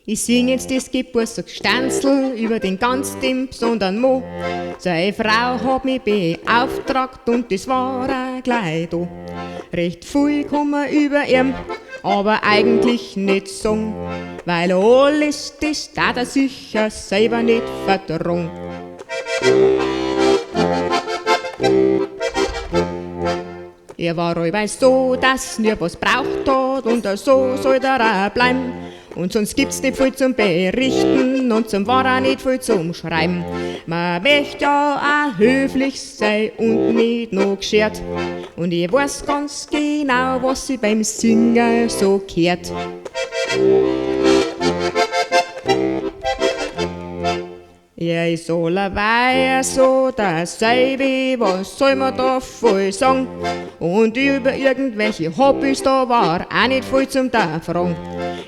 Ich sing jetzt das Geburtstagsstanzl über den ganz dem besonderen Mo. Seine Frau hat mich beauftragt und das war auch gleich da. Recht viel kann man über ihn, aber eigentlich nicht sagen, weil alles das darf er sicher selber nicht vertragen. Er war allweil so, dass nie was braucht hat und so soll er auch bleiben. Und sonst gibt's nicht viel zum Berichten und zum war auch nicht viel zum Schreiben. Man möchte ja auch höflich sein und nicht noch geschert. Und ich weiß ganz genau, was sie beim Singen so gehört. Er ist allerweil so dasselbe, was soll man da voll sagen? Und über irgendwelche Hobbys da war auch nicht viel zum fragen.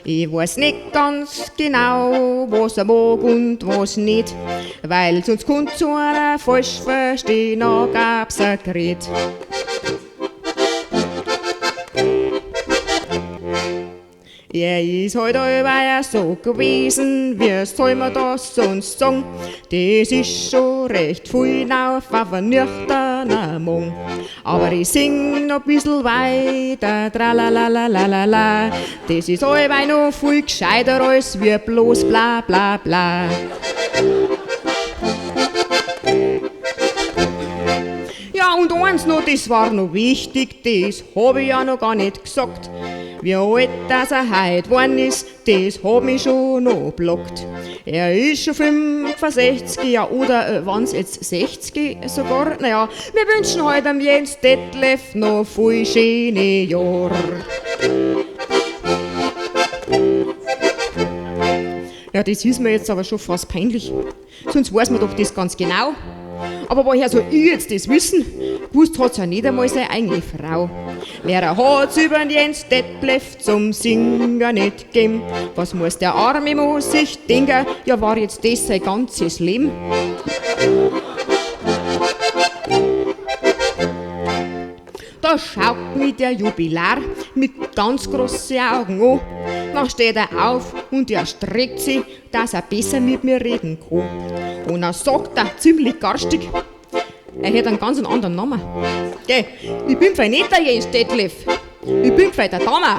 Ich weiß nicht ganz genau, was er mag und was nicht, weil sonst könnte so einer falsch verstehen, da gab's ein Gerät. Er ist halt allweil so gewesen, wie soll man das sonst sagen? Das ist schon recht viel auf ein nüchterner Mann. Aber ich sing noch ein bisschen weiter, tralalalalala. Das ist allweil noch viel gescheiter als wie bloß bla bla bla. Ja, und eins noch, das war noch wichtig, das hab ich ja noch gar nicht gesagt. Wie alt dass er heut geworden ist, das hab mich schon noch blockt. Er ist schon 65, ja, oder wann's jetzt 60 sogar? Naja, wir wünschen heute dem Jens Detlef noch viel schöne Jahre. Ja, das ist mir jetzt aber schon fast peinlich. Sonst weiß man doch das ganz genau. Aber woher soll ich jetzt das wissen? Gewusst hat's ja nicht einmal seine eigene Frau. Wer hat's über den Jens Detlef zum Singen nicht gegeben? Was muss der arme Mo sich denken? Ja, war jetzt das sein ganzes Leben? Da schaut mich der Jubilar mit ganz großen Augen an. Dann steht er auf und er streckt sich, dass er besser mit mir reden kann. Und dann sagt er ziemlich garstig, er hätte einen ganz anderen Namen. Geh, ich bin vielleicht nicht der Jens Detlef, ich bin vielleicht der Dammer.